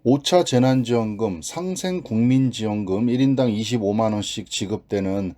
5차 재난지원금, 상생국민지원금 1인당 25만 원씩 지급되는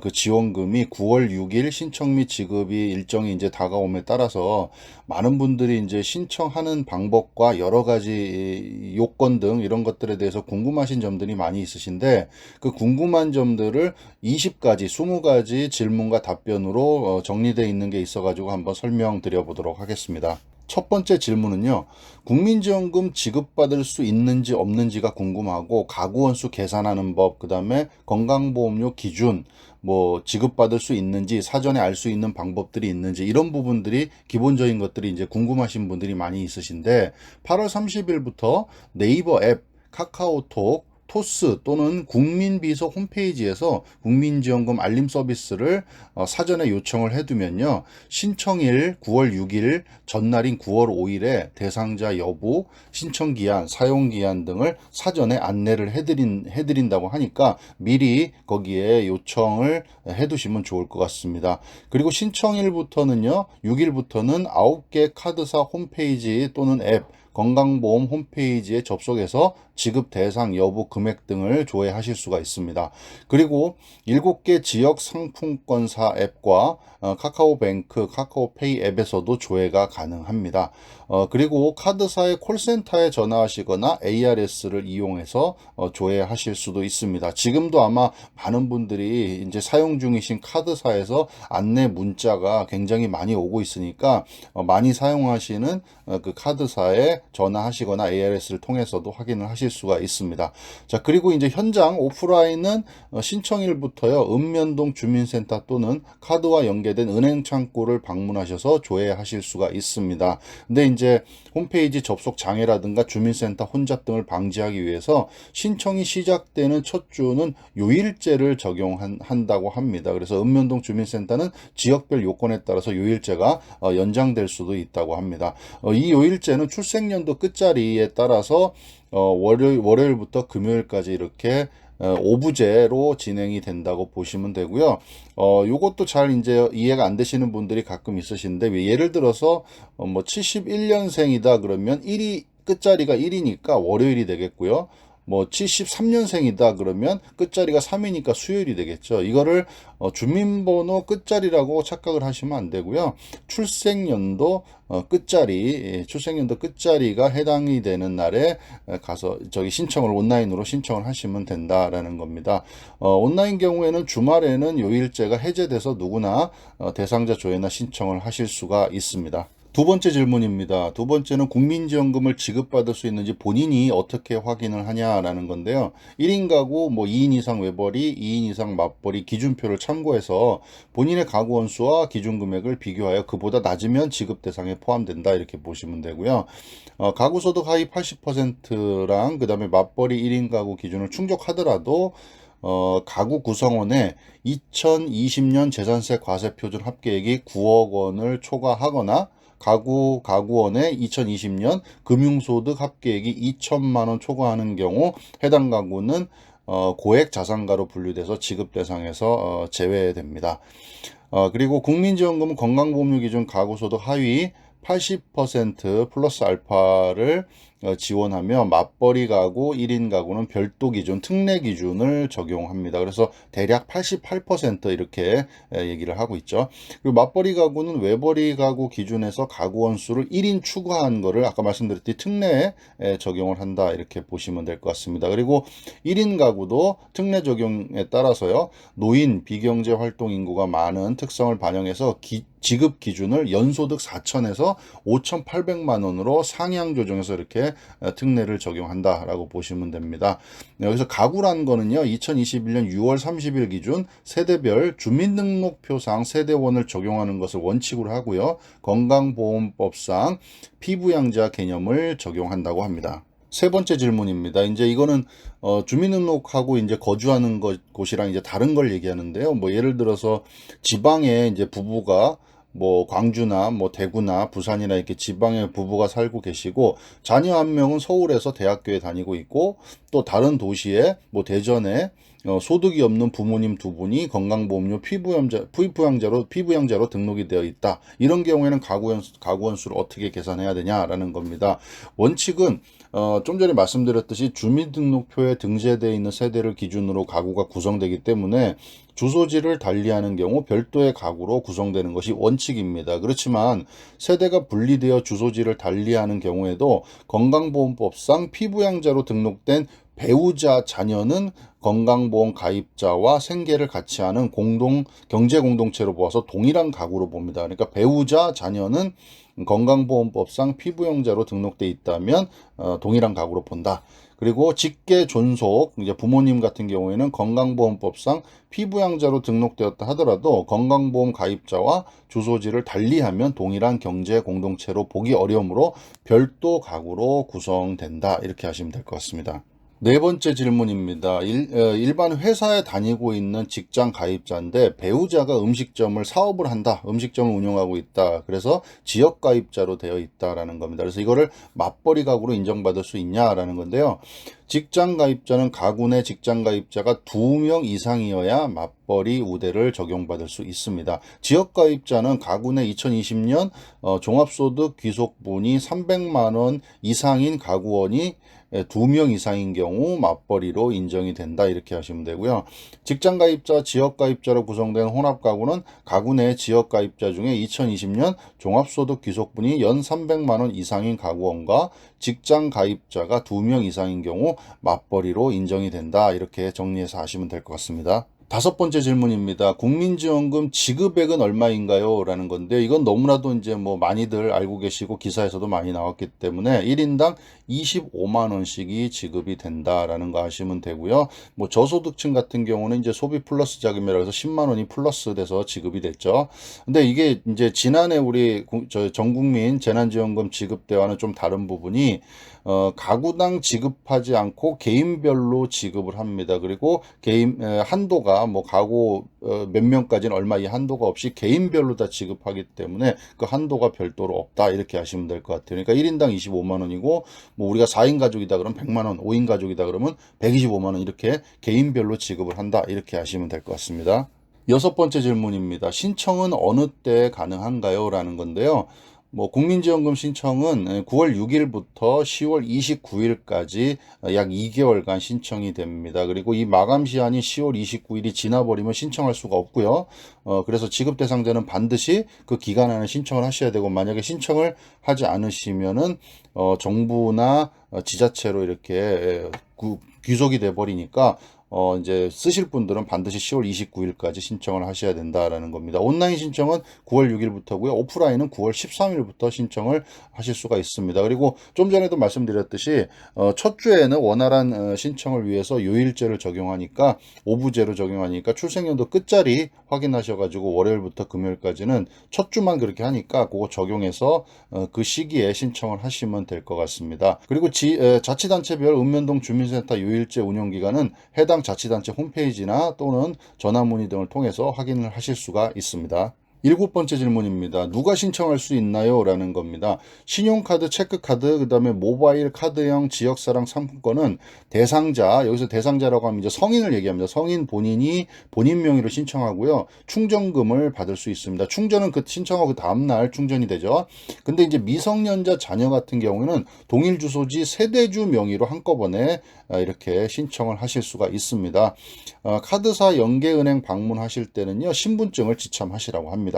그 지원금이 9월 6일 신청 및 지급이 일정이 이제 다가옴에 따라서 많은 분들이 이제 신청하는 방법과 여러 가지 요건 등 이런 것들에 대해서 궁금하신 점들이 많이 있으신데, 그 궁금한 점들을 20가지, 20가지 질문과 답변으로 정리되어 있는 게 있어가지고 한번 설명드려 보도록 하겠습니다. 첫 번째 질문은요, 국민지원금 지급받을 수 있는지 없는지가 궁금하고, 가구 원수 계산하는 법, 그 다음에 건강보험료 기준, 뭐 지급받을 수 있는지 사전에 알 수 있는 방법들이 있는지, 이런 부분들이 기본적인 것들이 이제 궁금하신 분들이 많이 있으신데, 8월 30일부터 네이버 앱, 카카오톡, 토스 또는 국민비서 홈페이지에서 국민지원금 알림 서비스를 사전에 요청을 해두면요, 신청일 9월 6일, 전날인 9월 5일에 대상자 여부, 신청기한, 사용기한 등을 사전에 안내를 해드린다고 하니까 미리 거기에 요청을 해두시면 좋을 것 같습니다. 그리고 신청일부터는요, 6일부터는 9개 카드사 홈페이지 또는 앱, 건강보험 홈페이지에 접속해서 지급 대상 여부 금액 등을 조회하실 수가 있습니다. 그리고 7개 지역 상품권사 앱과 카카오뱅크, 카카오페이 앱에서도 조회가 가능합니다. 그리고 카드사의 콜센터에 전화하시거나 ARS를 이용해서 조회하실 수도 있습니다. 지금도 아마 많은 분들이 이제 사용 중이신 카드사에서 안내 문자가 굉장히 많이 오고 있으니까 많이 사용하시는 그 카드사에 전화하시거나 ARS를 통해서도 확인을 하실 수가 있습니다. 자, 그리고 이제 현장 오프라인은 신청일부터요, 읍면동 주민센터 또는 카드와 연계된 은행 창구를 방문하셔서 조회하실 수가 있습니다. 근데 이제 홈페이지 접속 장애라든가 주민센터 혼잡 등을 방지하기 위해서 신청이 시작되는 첫 주는 요일제를 적용한다고 합니다. 그래서 읍면동 주민센터는 지역별 요건에 따라서 요일제가 연장될 수도 있다고 합니다. 이 요일제는 출생연도 끝자리에 따라서 월요일부터 금요일까지 이렇게 오부제로 진행이 된다고 보시면 되고요. 요것도 잘 이제 이해가 안 되시는 분들이 가끔 있으신데, 예를 들어서 뭐 71년생이다 그러면 1이 끝자리가 1이니까 월요일이 되겠고요. 뭐 73년생이다 그러면 끝자리가 3이니까 수요일이 되겠죠. 이거를 주민번호 끝자리라고 착각을 하시면 안 되고요. 출생연도 출생연도 끝자리가 해당이 되는 날에 가서 저기 신청을 온라인으로 신청을 하시면 된다라는 겁니다. 온라인 경우에는 주말에는 요일제가 해제돼서 누구나 대상자 조회나 신청을 하실 수가 있습니다. 두 번째 질문입니다. 두 번째는 국민지원금을 지급받을 수 있는지 본인이 어떻게 확인을 하냐라는 건데요. 1인 가구, 뭐 2인 이상 외벌이, 2인 이상 맞벌이 기준표를 참고해서 본인의 가구 원수와 기준 금액을 비교하여 그보다 낮으면 지급 대상에 포함된다, 이렇게 보시면 되고요. 가구 소득 하위 80%랑 그 다음에 맞벌이 1인 가구 기준을 충족하더라도 가구 구성원의 2020년 재산세 과세 표준 합계액이 9억 원을 초과하거나 가구원의 2020년 금융소득 합계액이 2천만 원 초과하는 경우 해당 가구는 고액 자산가로 분류돼서 지급 대상에서 제외됩니다. 그리고 국민지원금은 건강보험료 기준 가구소득 하위 80% 플러스 알파를 지원하며 맞벌이 가구, 1인 가구는 별도 기준, 특례 기준을 적용합니다. 그래서 대략 88% 이렇게 얘기를 하고 있죠. 그리고 맞벌이 가구는 외벌이 가구 기준에서 가구 원수를 1인 추가한 거를 아까 말씀드렸듯이 특례에 적용을 한다, 이렇게 보시면 될 것 같습니다. 그리고 1인 가구도 특례 적용에 따라서요, 노인, 비경제 활동 인구가 많은 특성을 반영해서 지급 기준을 연소득 4천에서 5,800만 원으로 상향 조정해서 이렇게 특례를 적용한다라고 보시면 됩니다. 여기서 가구란 거는요, 2021년 6월 30일 기준 세대별 주민등록표상 세대원을 적용하는 것을 원칙으로 하고요, 건강보험법상 피부양자 개념을 적용한다고 합니다. 세 번째 질문입니다. 이제 이거는 주민등록하고 이제 거주하는 곳이랑 이제 다른 걸 얘기하는데요. 뭐 예를 들어서 지방에 이제 부부가 뭐 광주나 뭐 대구나 부산이나 이렇게 지방에 부부가 살고 계시고, 자녀 한 명은 서울에서 대학교에 다니고 있고, 또 다른 도시에 뭐 대전에 소득이 없는 부모님 두 분이 건강보험료 피부양자로 등록이 되어 있다. 이런 경우에는 가구원 수를 어떻게 계산해야 되냐라는 겁니다. 원칙은 좀 전에 말씀드렸듯이 주민등록표에 등재되어 있는 세대를 기준으로 가구가 구성되기 때문에 주소지를 달리하는 경우 별도의 가구로 구성되는 것이 원칙입니다. 그렇지만 세대가 분리되어 주소지를 달리하는 경우에도 건강보험법상 피부양자로 등록된 배우자 자녀는 건강보험 가입자와 생계를 같이 하는 경제공동체로 보아서 동일한 가구로 봅니다. 그러니까 배우자 자녀는 건강보험법상 피부양자로 등록돼 있다면 동일한 가구로 본다. 그리고 직계 존속, 이제 부모님 같은 경우에는 건강보험법상 피부양자로 등록되었다 하더라도 건강보험 가입자와 주소지를 달리하면 동일한 경제 공동체로 보기 어려우므로 별도 가구로 구성된다. 이렇게 하시면 될 것 같습니다. 네 번째 질문입니다. 일반 회사에 다니고 있는 직장 가입자인데 배우자가 음식점을 사업을 한다. 음식점을 운영하고 있다. 그래서 지역 가입자로 되어 있다라는 겁니다. 그래서 이거를 맞벌이 가구로 인정받을 수 있냐라는 건데요. 직장 가입자는 가구 내 직장 가입자가 2명 이상이어야 맞벌이 우대를 적용받을 수 있습니다. 지역 가입자는 가구 내 2020년 종합소득 귀속분이 300만 원 이상인 가구원이 2명 이상인 경우 맞벌이로 인정이 된다. 이렇게 하시면 되고요. 직장가입자, 지역가입자로 구성된 혼합가구는 가구 내 지역가입자 중에 2020년 종합소득 귀속분이 연 300만 원 이상인 가구원과 직장가입자가 2명 이상인 경우 맞벌이로 인정이 된다. 이렇게 정리해서 하시면 될 것 같습니다. 다섯 번째 질문입니다. 국민지원금 지급액은 얼마인가요? 라는 건데 이건 너무나도 이제 뭐 많이들 알고 계시고 기사에서도 많이 나왔기 때문에 1인당 25만 원씩이 지급이 된다라는 거 아시면 되고요. 뭐 저소득층 같은 경우는 이제 소비 플러스 자금이라 해서 10만 원이 플러스 돼서 지급이 됐죠. 근데 이게 이제 지난해 우리 전 국민 재난지원금 지급 때와는 좀 다른 부분이 가구당 지급하지 않고 개인별로 지급을 합니다. 그리고 개인 한도가 뭐 가구 몇 명까지는 얼마 이 한도가 없이 개인별로 다 지급하기 때문에 그 한도가 별도로 없다. 이렇게 하시면 될 것 같아요. 그러니까 1인당 25만 원이고 뭐 우리가 4인 가족이다 그러면 100만 원, 5인 가족이다 그러면 125만 원 이렇게 개인별로 지급을 한다. 이렇게 하시면 될 것 같습니다. 여섯 번째 질문입니다. 신청은 어느 때 가능한가요? 라는 건데요. 뭐 국민지원금 신청은 9월 6일부터 10월 29일까지 약 2개월간 신청이 됩니다. 그리고 이 마감 시한이 10월 29일이 지나버리면 신청할 수가 없고요. 그래서 지급 대상자는 반드시 그 기간 안에 신청을 하셔야 되고 만약에 신청을 하지 않으시면은 정부나 지자체로 이렇게 귀속이 돼 버리니까 이제 쓰실 분들은 반드시 10월 29일까지 신청을 하셔야 된다라는 겁니다. 온라인 신청은 9월 6일부터고요. 오프라인은 9월 13일부터 신청을 하실 수가 있습니다. 그리고 좀 전에도 말씀드렸듯이 첫 주에는 원활한 신청을 위해서 요일제를 적용하니까 오부제로 적용하니까 출생연도 끝자리 확인하셔가지고 월요일부터 금요일까지는 첫 주만 그렇게 하니까 그거 적용해서 그 시기에 신청을 하시면 될 것 같습니다. 그리고 자치단체별 읍면동 주민센터 요일제 운영기간은 해당 자치단체 홈페이지나 또는 전화문의 등을 통해서 확인을 하실 수가 있습니다. 일곱 번째 질문입니다. 누가 신청할 수 있나요? 라는 겁니다. 신용카드, 체크카드, 그 다음에 모바일 카드형 지역사랑 상품권은 대상자, 여기서 대상자라고 하면 이제 성인을 얘기합니다. 성인 본인이 본인 명의로 신청하고요. 충전금을 받을 수 있습니다. 충전은 그 신청하고 그 다음날 충전이 되죠. 근데 이제 미성년자 자녀 같은 경우에는 동일 주소지 세대주 명의로 한꺼번에 이렇게 신청을 하실 수가 있습니다. 카드사 연계은행 방문하실 때는요. 신분증을 지참하시라고 합니다.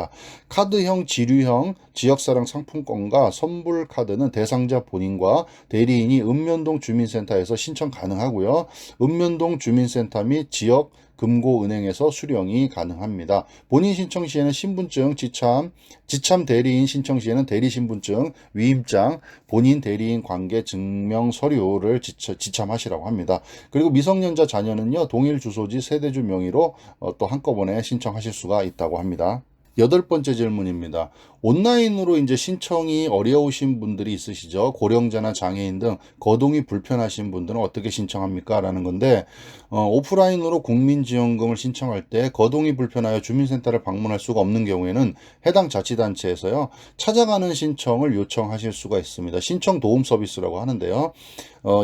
카드형, 지류형 지역사랑 상품권과 선불카드는 대상자 본인과 대리인이 읍면동 주민센터에서 신청 가능하고요. 읍면동 주민센터 및 지역 금고은행에서 수령이 가능합니다. 본인 신청 시에는 신분증, 지참 대리인 신청 시에는 대리신분증, 위임장, 본인 대리인 관계 증명 서류를 지참하시라고 합니다. 그리고 미성년자 자녀는요, 동일 주소지 세대주 명의로 또 한꺼번에 신청하실 수가 있다고 합니다. 여덟 번째 질문입니다. 온라인으로 이제 신청이 어려우신 분들이 있으시죠. 고령자나 장애인 등 거동이 불편하신 분들은 어떻게 신청합니까? 라는 건데 오프라인으로 국민지원금을 신청할 때 거동이 불편하여 주민센터를 방문할 수가 없는 경우에는 해당 자치단체에서요. 찾아가는 신청을 요청하실 수가 있습니다. 신청 도움 서비스라고 하는데요.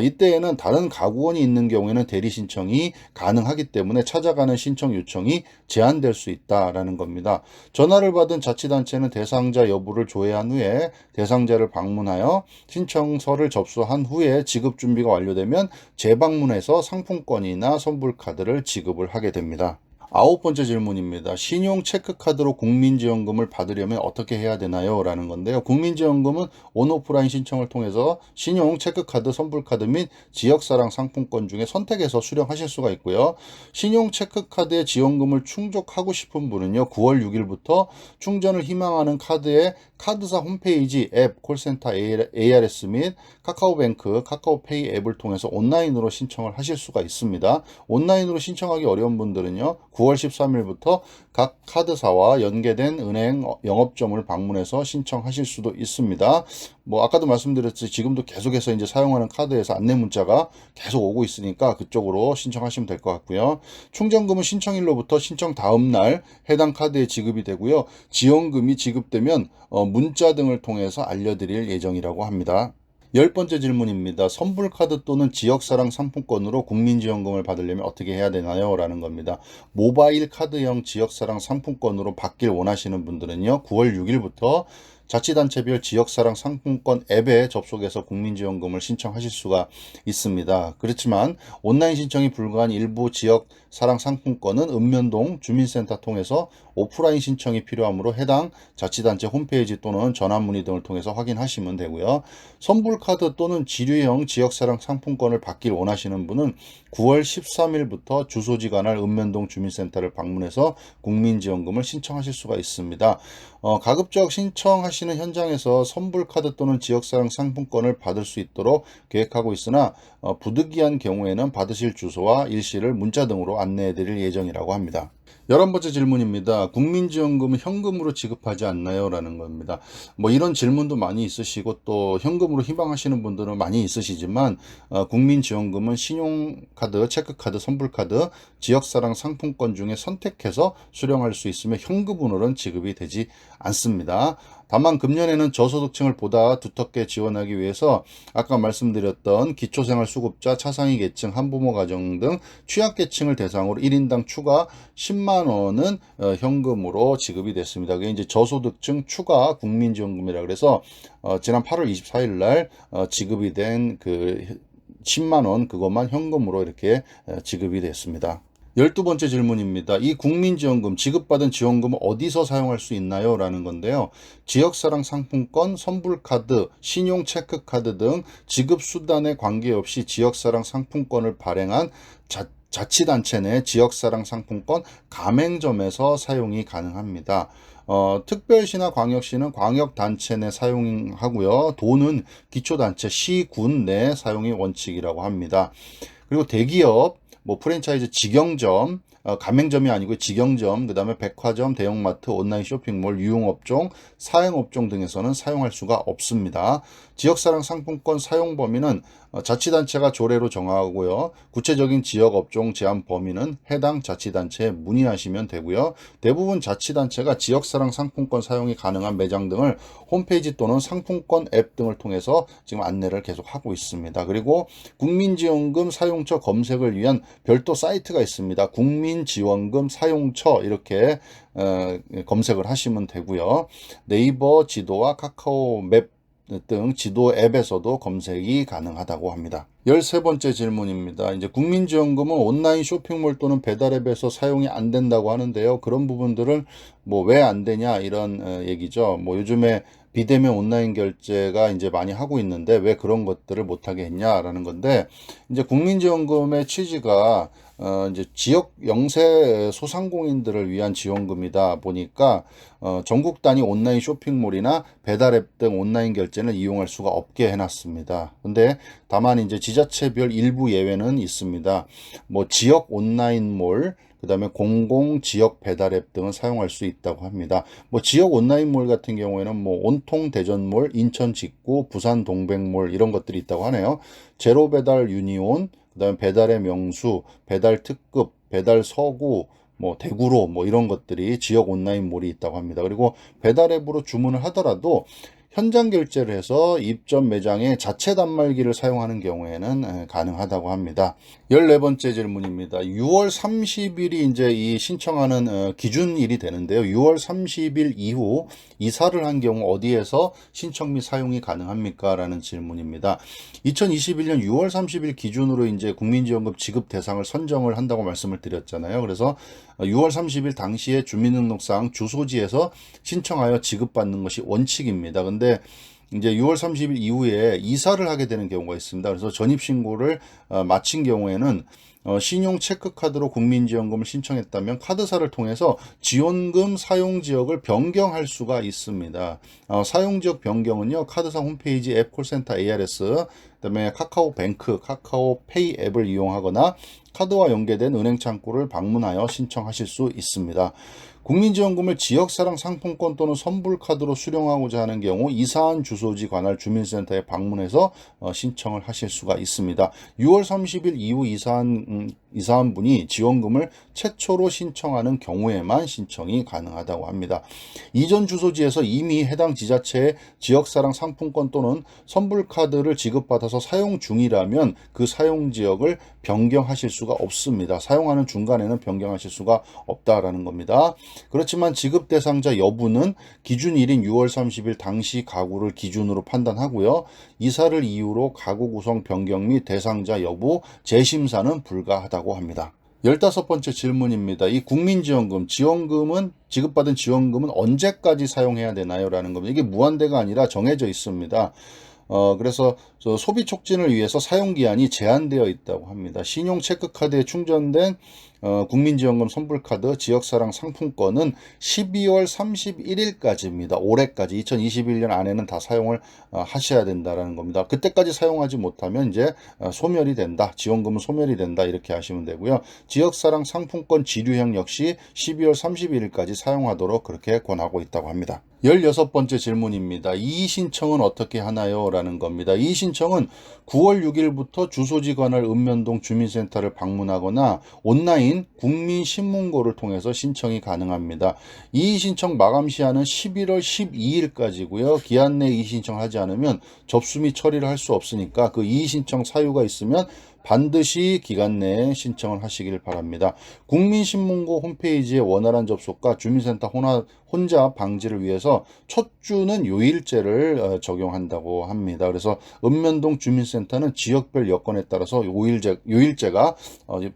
이때에는 다른 가구원이 있는 경우에는 대리 신청이 가능하기 때문에 찾아가는 신청 요청이 제한될 수 있다라는 겁니다. 전화를 받은 자치단체는 대상자 여부를 조회한 후에 대상자를 방문하여 신청서를 접수한 후에 지급 준비가 완료되면 재방문해서 상품권이나 선불카드를 지급을 하게 됩니다. 아홉 번째 질문입니다. 신용 체크카드로 국민지원금을 받으려면 어떻게 해야 되나요? 라는 건데요. 국민지원금은 온오프라인 신청을 통해서 신용 체크카드, 선불카드 및 지역사랑 상품권 중에 선택해서 수령하실 수가 있고요. 신용 체크카드에 지원금을 충족하고 싶은 분은요. 9월 6일부터 충전을 희망하는 카드에 카드사 홈페이지 앱, 콜센터 ARS 및 카카오뱅크, 카카오페이 앱을 통해서 온라인으로 신청을 하실 수가 있습니다. 온라인으로 신청하기 어려운 분들은요. 9월 13일부터 각 카드사와 연계된 은행 영업점을 방문해서 신청하실 수도 있습니다. 뭐 아까도 말씀드렸듯이 지금도 계속해서 이제 사용하는 카드에서 안내 문자가 계속 오고 있으니까 그쪽으로 신청하시면 될 것 같고요. 충전금은 신청일로부터 신청 다음 날 해당 카드에 지급이 되고요. 지원금이 지급되면 문자 등을 통해서 알려드릴 예정이라고 합니다. 열 번째 질문입니다. 선불카드 또는 지역사랑 상품권으로 국민지원금을 받으려면 어떻게 해야 되나요? 라는 겁니다. 모바일 카드형 지역사랑 상품권으로 받길 원하시는 분들은요. 9월 6일부터 자치단체별 지역사랑 상품권 앱에 접속해서 국민지원금을 신청하실 수가 있습니다. 그렇지만 온라인 신청이 불가한 일부 지역사랑 상품권은 읍면동 주민센터 통해서 오프라인 신청이 필요하므로 해당 자치단체 홈페이지 또는 전화문의 등을 통해서 확인하시면 되고요. 선불카드 또는 지류형 지역사랑 상품권을 받길 원하시는 분은 9월 13일부터 주소지 관할 읍면동 주민센터를 방문해서 국민지원금을 신청하실 수가 있습니다. 가급적 신청하시는 현장에서 선불카드 또는 지역사랑 상품권을 받을 수 있도록 계획하고 있으나 부득이한 경우에는 받으실 주소와 일시를 문자 등으로 안내해 드릴 예정이라고 합니다. 11번째 질문입니다. 국민지원금은 현금으로 지급하지 않나요? 라는 겁니다. 뭐 이런 질문도 많이 있으시고 또 현금으로 희망하시는 분들은 많이 있으시지만 국민지원금은 신용카드, 체크카드, 선불카드, 지역사랑 상품권 중에 선택해서 수령할 수 있으며 현금으로는 지급이 되지 않습니다. 다만 금년에는 저소득층을 보다 두텁게 지원하기 위해서 아까 말씀드렸던 기초생활수급자, 차상위 계층, 한부모 가정 등 취약계층을 대상으로 1인당 추가 10만 원은 현금으로 지급이 됐습니다. 그게 이제 저소득층 추가 국민지원금이라 그래서 지난 8월 24일 날 지급이 된 그 10만 원 그것만 현금으로 이렇게 지급이 됐습니다. 12번째 질문입니다. 이 국민지원금, 지급받은 지원금을 어디서 사용할 수 있나요? 라는 건데요. 지역사랑 상품권, 선불카드, 신용체크카드 등 지급수단에 관계없이 지역사랑 상품권을 발행한 자치단체 내 지역사랑 상품권 가맹점에서 사용이 가능합니다. 특별시나 광역시는 광역단체 내 사용하고요. 도는 기초단체, 시, 군 내 사용이 원칙이라고 합니다. 그리고 대기업, 뭐 프랜차이즈 직영점, 가맹점이 아니고 직영점, 그 다음에 백화점, 대형마트, 온라인 쇼핑몰, 유흥업종, 사행업종 등에서는 사용할 수가 없습니다. 지역사랑 상품권 사용 범위는 자치단체가 조례로 정하고요. 구체적인 지역업종 제한 범위는 해당 자치단체에 문의하시면 되고요. 대부분 자치단체가 지역사랑 상품권 사용이 가능한 매장 등을 홈페이지 또는 상품권 앱 등을 통해서 지금 안내를 계속 하고 있습니다. 그리고 국민지원금 사용처 검색을 위한 별도 사이트가 있습니다. 국민지원금 사용처 이렇게 검색을 하시면 되고요. 네이버 지도와 카카오 맵 등 지도 앱에서도 검색이 가능하다고 합니다. 13번째 질문입니다. 이제 국민지원금은 온라인 쇼핑몰 또는 배달앱에서 사용이 안 된다고 하는데요. 그런 부분들은 뭐 왜 안 되냐 이런 얘기죠. 뭐 요즘에 비대면 온라인 결제가 이제 많이 하고 있는데 왜 그런 것들을 못하게 했냐라는 건데 이제 국민지원금의 취지가 이제 지역 영세 소상공인들을 위한 지원금이다 보니까 전국 단위 온라인 쇼핑몰이나 배달앱 등 온라인 결제는 이용할 수가 없게 해놨습니다. 근데 다만 이제 지자체별 일부 예외는 있습니다. 뭐 지역 온라인몰, 그 다음에 공공 지역 배달앱 등은 사용할 수 있다고 합니다. 뭐 지역 온라인몰 같은 경우에는 뭐 온통 대전몰, 인천 직구, 부산 동백몰 이런 것들이 있다고 하네요. 제로 배달 유니온, 그 다음에 배달의 명수, 배달 특급, 배달 서구, 뭐 대구로 뭐 이런 것들이 지역 온라인몰이 있다고 합니다. 그리고 배달 앱으로 주문을 하더라도 현장 결제를 해서 입점 매장에 자체 단말기를 사용하는 경우에는 가능하다고 합니다. 14번째 질문입니다. 6월 30일이 이제 이 신청하는 기준일이 되는데요. 6월 30일 이후 이사를 한 경우 어디에서 신청 및 사용이 가능합니까? 라는 질문입니다. 2021년 6월 30일 기준으로 이제 국민지원금 지급 대상을 선정을 한다고 말씀을 드렸잖아요. 그래서 6월 30일 당시에 주민등록상 주소지에서 신청하여 지급받는 것이 원칙입니다. 근데 이제 6월 30일 이후에 이사를 하게 되는 경우가 있습니다. 그래서 전입신고를 마친 경우에는 신용 체크카드로 국민지원금을 신청했다면 카드사를 통해서 지원금 사용지역을 변경할 수가 있습니다. 사용지역 변경은요, 카드사 홈페이지 앱 콜센터 ARS, 그다음에 카카오뱅크, 카카오페이 앱을 이용하거나 카드와 연계된 은행 창구를 방문하여 신청하실 수 있습니다. 국민지원금을 지역사랑 상품권 또는 선불카드로 수령하고자 하는 경우 이사한 주소지 관할 주민센터에 방문해서 신청을 하실 수가 있습니다. 6월 30일 이후 이사한 분이 지원금을 최초로 신청하는 경우에만 신청이 가능하다고 합니다. 이전 주소지에서 이미 해당 지자체의 지역사랑 상품권 또는 선불카드를 지급받아서 사용 중이라면 그 사용지역을 변경하실 수가 없습니다. 사용하는 중간에는 변경하실 수가 없다라는 겁니다. 그렇지만 지급 대상자 여부는 기준일인 6월 30일 당시 가구를 기준으로 판단하고요. 이사를 이유로 가구 구성 변경 및 대상자 여부 재심사는 불가하다고 합니다. 15번째 질문입니다. 이 국민지원금, 지급받은 지원금은 언제까지 사용해야 되나요? 라는 겁니다. 이게 무한대가 아니라 정해져 있습니다. 그래서 소비 촉진을 위해서 사용기한이 제한되어 있다고 합니다. 신용 체크카드에 충전된 국민지원금 선불카드 지역사랑 상품권은 12월 31일까지입니다. 올해까지 2021년 안에는 다 사용을 하셔야 된다라는 겁니다. 그때까지 사용하지 못하면 이제 소멸이 된다. 지원금은 소멸이 된다. 이렇게 하시면 되고요. 지역사랑 상품권 지류형 역시 12월 31일까지 사용하도록 그렇게 권하고 있다고 합니다. 16번째 질문입니다. 이의신청은 어떻게 하나요? 라는 겁니다. 이의신청은 9월 6일부터 주소지 관할 읍면동 주민센터를 방문하거나 온라인 국민신문고를 통해서 신청이 가능합니다. 이의신청 마감 시한은 11월 12일까지고요. 기한 내 이의신청을 하지 않으면 접수 및 처리를 할 수 없으니까 그 이의신청 사유가 있으면 반드시 기간 내에 신청을 하시길 바랍니다. 국민신문고 홈페이지의 원활한 접속과 주민센터 혼잡 방지를 위해서 첫 주는 요일제를 적용한다고 합니다. 그래서 읍면동 주민센터는 지역별 여건에 따라서 요일제가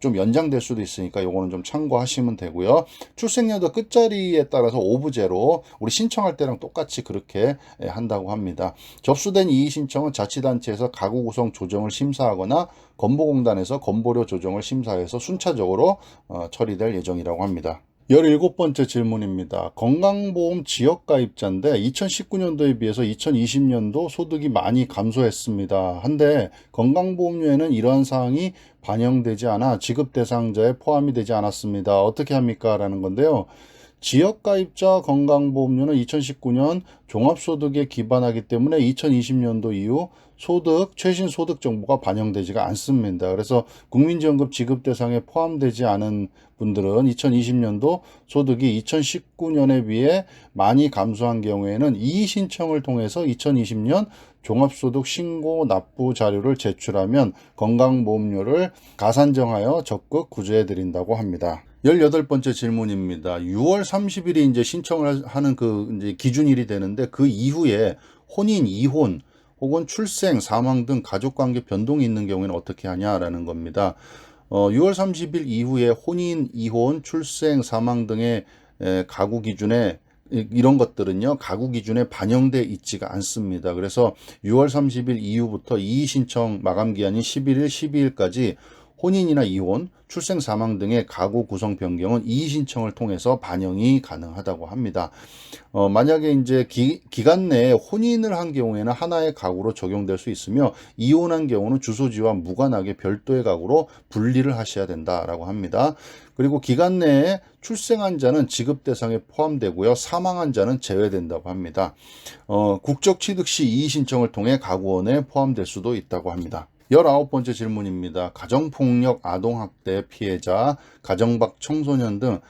좀 연장될 수도 있으니까 요거는 좀 참고하시면 되고요. 출생연도 끝자리에 따라서 오부제로 우리 신청할 때랑 똑같이 그렇게 한다고 합니다. 접수된 이의 신청은 자치단체에서 가구 구성 조정을 심사하거나 건보공단에서 건보료 조정을 심사해서 순차적으로 처리될 예정이라고 합니다. 17번째 질문입니다. 건강보험 지역가입자인데 2019년도에 비해서 2020년도 소득이 많이 감소했습니다. 한데 건강보험료에는 이러한 사항이 반영되지 않아 지급 대상자에 포함이 되지 않았습니다. 어떻게 합니까? 라는 건데요. 지역가입자 건강보험료는 2019년 종합소득에 기반하기 때문에 2020년도 이후 최신 소득 정보가 반영되지가 않습니다. 그래서 국민지원금 지급 대상에 포함되지 않은 분들은 2020년도 소득이 2019년에 비해 많이 감소한 경우에는 이의 신청을 통해서 2020년 종합소득 신고 납부 자료를 제출하면 건강보험료를 가산정하여 적극 구제해 드린다고 합니다. 18번째 질문입니다. 6월 30일이 이제 신청을 하는 이제 기준일이 되는데 그 이후에 혼인, 이혼, 혹은 출생, 사망 등 가족관계 변동이 있는 경우에는 어떻게 하냐라는 겁니다. 6월 30일 이후에 혼인, 이혼, 출생, 사망 등의 가구 기준에 이런 것들은요, 가구 기준에 반영돼 있지가 않습니다. 그래서 6월 30일 이후부터 이의 신청 마감 기한인 11일, 12일까지 혼인이나 이혼, 출생, 사망 등의 가구 구성 변경은 이의 신청을 통해서 반영이 가능하다고 합니다. 만약에 이제 기간 내에 혼인을 한 경우에는 하나의 가구로 적용될 수 있으며 이혼한 경우는 주소지와 무관하게 별도의 가구로 분리를 하셔야 된다라고 합니다. 그리고 기간 내에 출생한 자는 지급 대상에 포함되고요. 사망한 자는 제외된다고 합니다. 국적 취득 시 이의 신청을 통해 가구원에 포함될 수도 있다고 합니다. 19번째 질문입니다. 가정폭력, 아동학대 피해자, 가정밖 청소년 등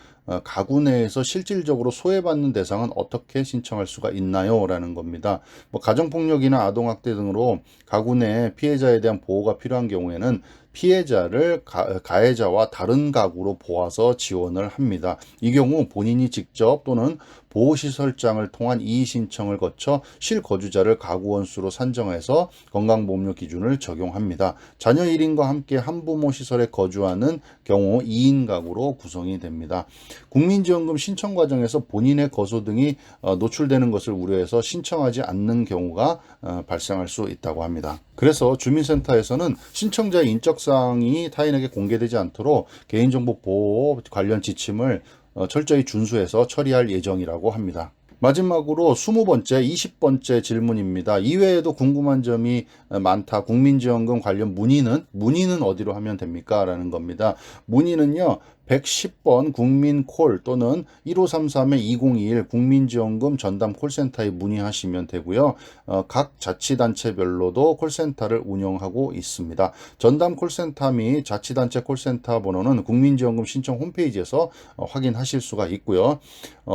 가구 내에서 실질적으로 소외받는 대상은 어떻게 신청할 수가 있나요? 라는 겁니다. 뭐 가정폭력이나 아동학대 등으로 가구 내 피해자에 대한 보호가 필요한 경우에는 피해자를 가해자와 다른 가구로 보아서 지원을 합니다. 이 경우 본인이 직접 또는 보호시설장을 통한 이의 신청을 거쳐 실거주자를 가구 원수로 산정해서 건강보험료 기준을 적용합니다. 자녀 1인과 함께 한부모 시설에 거주하는 경우 2인 가구로 구성이 됩니다. 국민지원금 신청 과정에서 본인의 거소 등이 노출되는 것을 우려해서 신청하지 않는 경우가 발생할 수 있다고 합니다. 그래서 주민센터에서는 신청자의 인적사항이 타인에게 공개되지 않도록 개인정보 보호 관련 지침을 철저히 준수해서 처리할 예정이라고 합니다. 마지막으로 20번째, 20번째 질문입니다. 이외에도 궁금한 점이 많다. 국민지원금 관련 문의는 어디로 하면 됩니까? 라는 겁니다. 문의는요, 110번 국민콜 또는 1533-2021 국민지원금 전담 콜센터에 문의하시면 되고요. 각 자치단체별로도 콜센터를 운영하고 있습니다. 전담 콜센터 및 자치단체 콜센터 번호는 국민지원금 신청 홈페이지에서 확인하실 수가 있고요.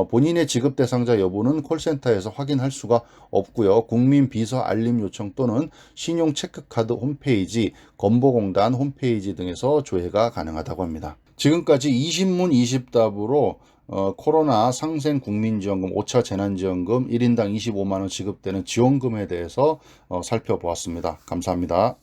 본인의 지급 대상자 여부는 콜센터에서 확인할 수가 없고요. 국민비서 알림 요청 또는 신용 체크카드 홈페이지, 건보공단 홈페이지 등에서 조회가 가능하다고 합니다. 지금까지 20문 20답으로 코로나 상생 국민지원금 5차 재난지원금 1인당 25만 원 지급되는 지원금에 대해서 살펴보았습니다. 감사합니다.